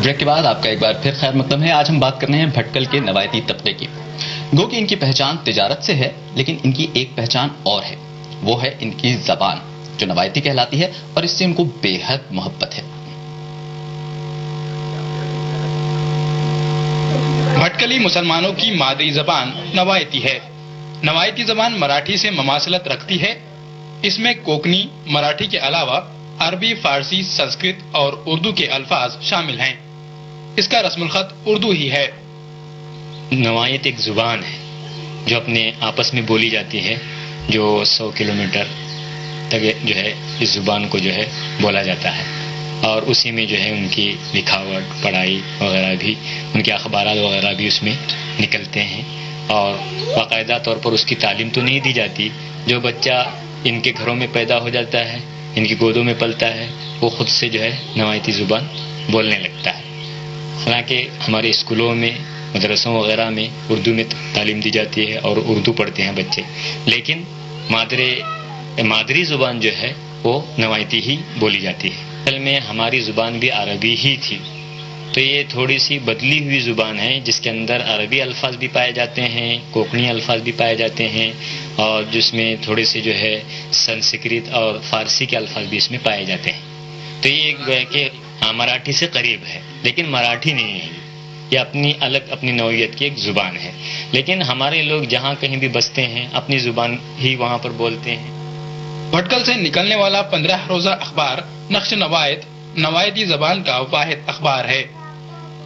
Break کے بعد آپ کا ایک بار پھر خیر مقدم ہے. آج ہم بات کر رہے ہیں بھٹکل کے نوایتی طبقے کی. گو کہ ان کی پہچان تجارت سے ہے، لیکن ان کی ایک پہچان اور ہے، وہ ہے ان کی زبان جو نوایتی کہلاتی ہے، اور اس سے ان کو بے حد محبت ہے. بھٹکلی مسلمانوں کی مادری زبان نوایتی ہے. نوایتی زبان مراٹھی سے مماثلت رکھتی ہے. اس میں کوکنی، مراٹھی کے علاوہ عربی، فارسی، سنسکرت اور اردو کے الفاظ شامل ہیں. اس کا رسم الخط اردو ہی ہے. نوایت ایک زبان ہے جو اپنے آپس میں بولی جاتی ہے، جو 100 کلومیٹر تک جو ہے اس زبان کو جو ہے بولا جاتا ہے، اور اسی میں جو ہے ان کی لکھاوٹ، پڑھائی وغیرہ بھی، ان کے اخبارات وغیرہ بھی اس میں نکلتے ہیں. اور باقاعدہ طور پر اس کی تعلیم تو نہیں دی جاتی. جو بچہ ان کے گھروں میں پیدا ہو جاتا ہے، ان کی گودوں میں پلتا ہے، وہ خود سے جو ہے نوایتی زبان بولنے لگتا ہے. حالانکہ ہمارے اسکولوں میں، مدرسوں وغیرہ میں اردو میں تعلیم دی جاتی ہے اور اردو پڑھتے ہیں بچے، لیکن مادری زبان جو ہے وہ نوایتی ہی بولی جاتی ہے. اصل میں ہماری زبان بھی عربی ہی تھی، تو یہ تھوڑی سی بدلی ہوئی زبان ہے جس کے اندر عربی الفاظ بھی پائے جاتے ہیں، کوکنی الفاظ بھی پائے جاتے ہیں، اور جس میں تھوڑے سے جو ہے سنسکرت اور فارسی کے الفاظ بھی اس میں پائے جاتے ہیں. تو یہ ایک کہ مراٹھی سے قریب ہے، لیکن مراٹھی نہیں ہے. یہ اپنی الگ، اپنی نوعیت کی ایک زبان ہے. لیکن ہمارے لوگ جہاں کہیں بھی بستے ہیں اپنی زبان ہی وہاں پر بولتے ہیں. بھٹکل سے نکلنے والا 15 روزہ اخبار نقش نوایت نوایتی زبان کا واحد اخبار ہے.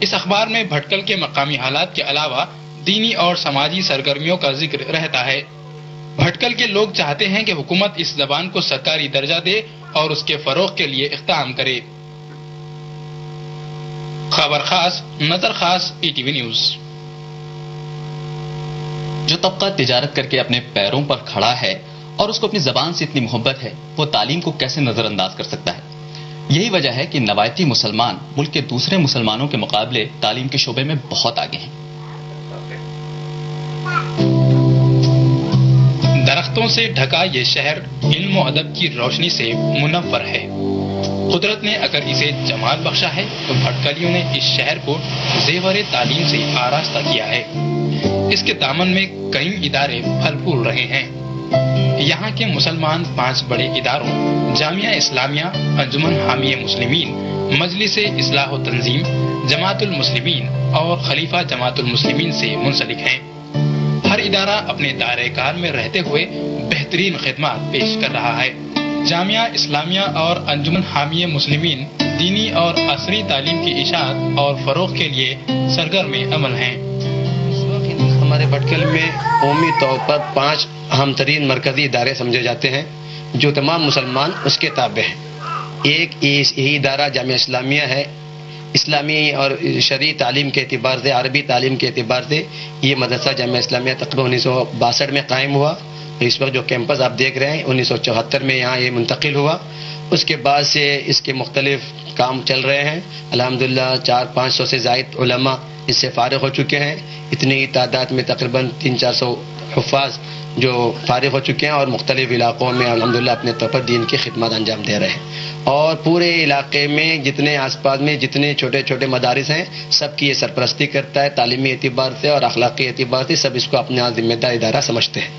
اس اخبار میں بھٹکل کے مقامی حالات کے علاوہ دینی اور سماجی سرگرمیوں کا ذکر رہتا ہے. بھٹکل کے لوگ چاہتے ہیں کہ حکومت اس زبان کو سرکاری درجہ دے اور اس کے فروغ کے لیے اقدام کرے. خبر خاص، نظر خاص، ETV نیوز. جو طبقہ تجارت کر کے اپنے پیروں پر کھڑا ہے اور اس کو اپنی زبان سے اتنی محبت ہے، وہ تعلیم کو کیسے نظر انداز کر سکتا ہے؟ یہی وجہ ہے کہ نوایتی مسلمان ملک کے دوسرے مسلمانوں کے مقابلے تعلیم کے شعبے میں بہت آگے ہیں. درختوں سے ڈھکا یہ شہر علم و ادب کی روشنی سے منور ہے. قدرت نے اگر اسے جمال بخشا ہے تو بھٹکلیوں نے اس شہر کو زیور تعلیم سے آراستہ کیا ہے. اس کے دامن میں کئی ادارے پھل پھول رہے ہیں. یہاں کے مسلمان 5 بڑے اداروں جامعہ اسلامیہ، انجمن حامیہ مسلمین، مجلس اصلاح و تنظیم، جماعت المسلمین اور خلیفہ جماعت المسلمین سے منسلک ہیں. ہر ادارہ اپنے دائرہ کار میں رہتے ہوئے بہترین خدمات پیش کر رہا ہے. جامعہ اسلامیہ اور انجمن حامیہ مسلمین دینی اور عصری تعلیم کی اشاعت اور فروغ کے لیے سرگرم عمل ہیں. ہمارے بھٹکل میں عمومی طور پر 5 اہم ترین مرکزی ادارے سمجھے جاتے ہیں جو تمام مسلمان اس کے تابع ہیں. ایک یہی ادارہ جامعہ اسلامیہ ہے. اسلامی اور شرعی تعلیم کے اعتبار سے، عربی تعلیم کے اعتبار سے یہ مدرسہ جامعہ اسلامیہ تقریباً 1962 میں قائم ہوا. اس وقت جو کیمپس آپ دیکھ رہے ہیں 1974 میں یہاں یہ منتقل ہوا. اس کے بعد سے اس کے مختلف کام چل رہے ہیں. الحمدللہ 400-500 سے زائد علماء اس سے فارغ ہو چکے ہیں. اتنی ہی تعداد میں تقریباً 300-400 حفاظ جو فارغ ہو چکے ہیں اور مختلف علاقوں میں الحمدللہ اپنے طور پر دین کی خدمات انجام دے رہے ہیں. اور پورے علاقے میں جتنے آس پاس میں جتنے چھوٹے چھوٹے مدارس ہیں سب کی یہ سرپرستی کرتا ہے. تعلیمی اعتبار سے اور اخلاقی اعتبار سے سب اس کو اپنا ذمہ دار ادارہ سمجھتے ہیں.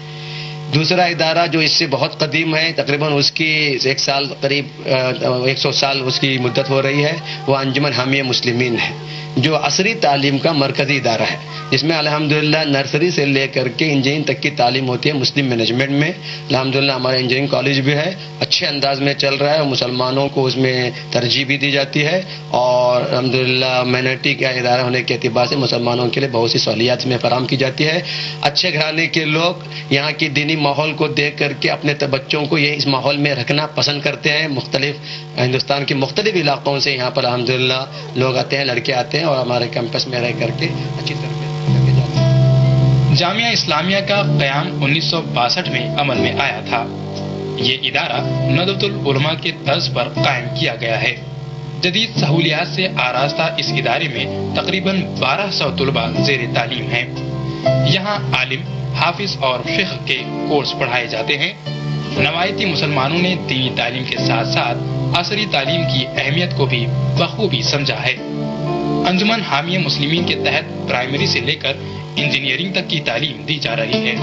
دوسرا ادارہ جو اس سے بہت قدیم ہے، تقریباً اس کی 100 سال اس کی مدت ہو رہی ہے، وہ انجمن حامیہ مسلمین ہے جو عصری تعلیم کا مرکزی ادارہ ہے، جس میں الحمدللہ نرسری سے لے کر کے انجینئرنگ تک کی تعلیم ہوتی ہے مسلم مینجمنٹ میں. الحمدللہ ہمارا انجینئرنگ کالج بھی ہے، اچھے انداز میں چل رہا ہے اور مسلمانوں کو اس میں ترجیح بھی دی جاتی ہے. اور الحمدللہ مائنرٹی کا ادارہ ہونے کے اعتبار سے مسلمانوں کے لیے بہت سی سہولیات میں فراہم کی جاتی ہے. اچھے گھرانے کے لوگ یہاں کی دینی ماحول کو دیکھ کر کے اپنے بچوں کو یہ اس ماحول میں رکھنا پسند کرتے ہیں. مختلف ہندوستان کے مختلف علاقوں سے یہاں پر الحمدللہ لوگ آتے ہیں، لڑکے آتے ہیں اور ہمارے کیمپس میں رہ کر کے اچھی تربیت کر کے جاتے ہیں. جامعہ اسلامیہ کا قیام 1962 میں عمل میں آیا تھا. یہ ادارہ ندوۃ العلماء کے طرز پر قائم کیا گیا ہے. جدید سہولیات سے آراستہ اس ادارے میں تقریباً 1200 طلباء زیر تعلیم ہیں. یہاں عالم، حافظ اور فقہ کے کورس پڑھائے جاتے ہیں. نوایتی مسلمانوں نے دینی تعلیم کے ساتھ ساتھ عصری تعلیم کی اہمیت کو بھی بخوبی سمجھا ہے. انجمن حامی مسلمین کے تحت پرائمری سے لے کر انجینئرنگ تک کی تعلیم دی جا رہی ہے۔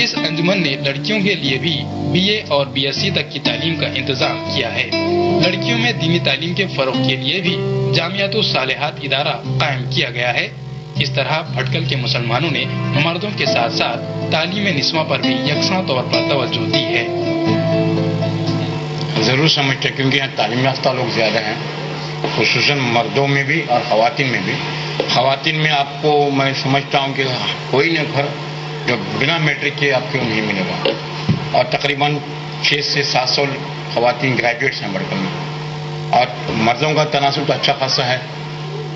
اس انجمن نے لڑکیوں کے لیے بھی BA اور BSc تک کی تعلیم کا انتظام کیا ہے۔ لڑکیوں میں دینی تعلیم کے فروغ کے لیے بھی جامعۃ الصالحات ادارہ قائم کیا گیا ہے۔ اس طرح بھٹکل کے مسلمانوں نے مردوں کے ساتھ ساتھ تعلیم نسواں پر بھی یکساں طور پر توجہ دی ہے۔ ضرور سمجھتے کیونکہ یہاں تعلیم یافتہ لوگ زیادہ ہیں، خصوصاً مردوں میں بھی اور خواتین میں بھی۔ خواتین میں آپ کو میں سمجھتا ہوں کہ کوئی نہ گھر جو بنا میٹرک کے آپ کو نہیں ملے گا، اور تقریباً 6 سے 700 خواتین گریجویٹس ہیں بھٹکل میں، اور مردوں کا تناسب تو اچھا خاصا ہے،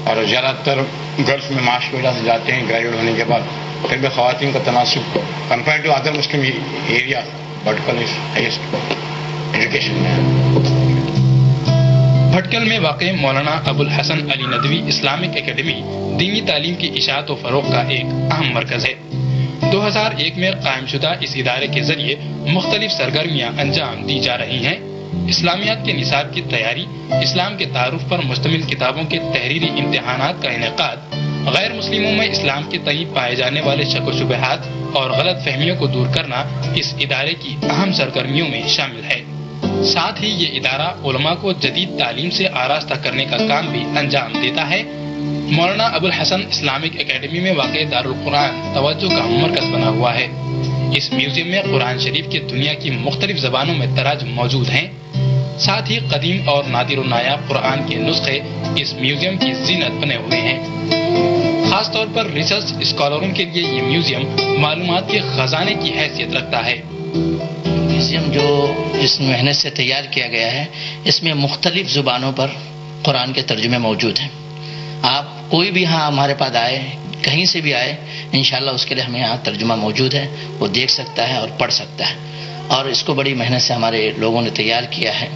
اور زیادہ تر گرلس میں معاش کی وجہ سے جاتے ہیں گریجویٹ ہونے کے بعد، پھر بھی خواتین کا تناسب compare to other Muslim area Bhatkal is highest education میں ہے۔ بھٹکل میں واقع مولانا ابو الحسن علی ندوی اسلامک اکیڈمی دینی تعلیم کی اشاعت و فروغ کا ایک اہم مرکز ہے۔ 2001 میں قائم شدہ اس ادارے کے ذریعے مختلف سرگرمیاں انجام دی جا رہی ہیں۔ اسلامیات کے نصاب کی تیاری، اسلام کے تعارف پر مشتمل کتابوں کے تحریری امتحانات کا انعقاد، غیر مسلموں میں اسلام کے تئیں پائے جانے والے شک و شبہات اور غلط فہمیوں کو دور کرنا اس ادارے کی اہم سرگرمیوں میں شامل ہے۔ ساتھ ہی یہ ادارہ علماء کو جدید تعلیم سے آراستہ کرنے کا کام بھی انجام دیتا ہے۔ مولانا ابو الحسن اسلامک اکیڈمی میں واقع دارالقرآن توجہ کا مرکز بنا ہوا ہے۔ اس میوزیم میں قرآن شریف کی دنیا کی مختلف زبانوں میں تراجم موجود ہیں۔ ساتھ ہی قدیم اور نادر و نایاب قرآن کے نسخے اس میوزیم کی زینت بنے ہوئے ہیں۔ خاص طور پر ریسرچ اسکالروں کے لیے یہ میوزیم معلومات کے خزانے کی حیثیت رکھتا ہے۔ میوزیم جو اس محنت سے تیار کیا گیا ہے، اس میں مختلف زبانوں پر قرآن کے ترجمے موجود ہیں۔ آپ کوئی بھی یہاں ہمارے پاس آئے، کہیں سے بھی آئے، انشاءاللہ اس کے لیے ہمیں یہاں ترجمہ موجود ہے، وہ دیکھ سکتا ہے اور پڑھ سکتا ہے، اور اس کو بڑی محنت سے ہمارے لوگوں نے تیار کیا ہے۔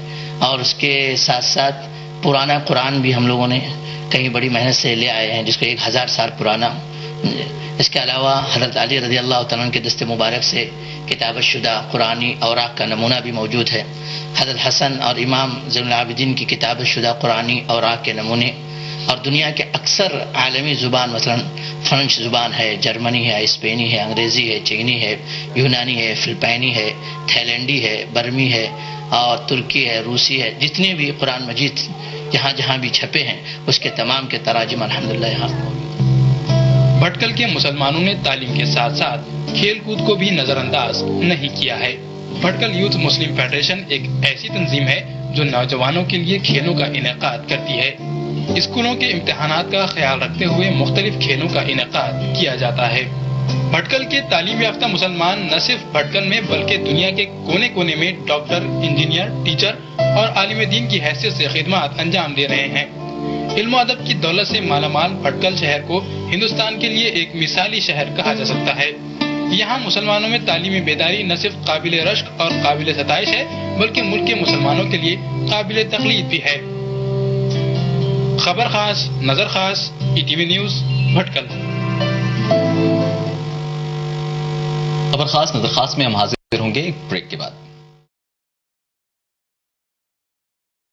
اور اس کے ساتھ ساتھ پرانا قرآن بھی ہم لوگوں نے کہیں بڑی محنت سے لے آئے ہیں، جس کو 1000 سال پرانا۔ اس کے علاوہ حضرت علی رضی اللہ تعالیٰ عنہ کے دست مبارک سے کتابت شدہ قرآنی اوراق کا نمونہ بھی موجود ہے۔ حضرت حسن اور امام زین العابدین کی کتابت شدہ قرآنی اوراق کے نمونے، اور دنیا کے اکثر عالمی زبان، مثلا فرنچ زبان ہے، جرمنی ہے، اسپینی ہے، انگریزی ہے، چینی ہے، یونانی ہے، فلپائنی ہے، تھائیلینڈی ہے، برمی ہے، اور ترکی ہے، روسی ہے، جتنے بھی قرآن مجید جہاں جہاں بھی چھپے ہیں اس کے تمام کے تراجم الحمدللہ یہاں موجود ہیں۔ بھٹکل کے مسلمانوں نے تعلیم کے ساتھ ساتھ کھیل کود کو بھی نظر انداز نہیں کیا ہے۔ بھٹکل یوتھ مسلم فیڈریشن ایک ایسی تنظیم ہے جو نوجوانوں کے لیے کھیلوں کا انعقاد کرتی ہے۔ اسکولوں کے امتحانات کا خیال رکھتے ہوئے مختلف کھیلوں کا انعقاد کیا جاتا ہے۔ بھٹکل کے تعلیم یافتہ مسلمان نہ صرف بھٹکل میں بلکہ دنیا کے کونے کونے میں ڈاکٹر، انجینئر، ٹیچر اور عالم دین کی حیثیت سے خدمات انجام دے رہے ہیں۔ علم و ادب کی دولت سے مالا مال بھٹکل شہر کو ہندوستان کے لیے ایک مثالی شہر کہا جا سکتا ہے۔ یہاں مسلمانوں میں تعلیمی بیداری نہ صرف قابل رشک اور قابل ستائش ہے بلکہ ملک کے مسلمانوں کے لیے قابل تقلید بھی ہے۔ خبر خاص، نظر خاص، ETV نیوز، بھٹکل۔ خبر خاص نظر خاص میں ہم حاضر ہوں گے ایک بریک کے بعد۔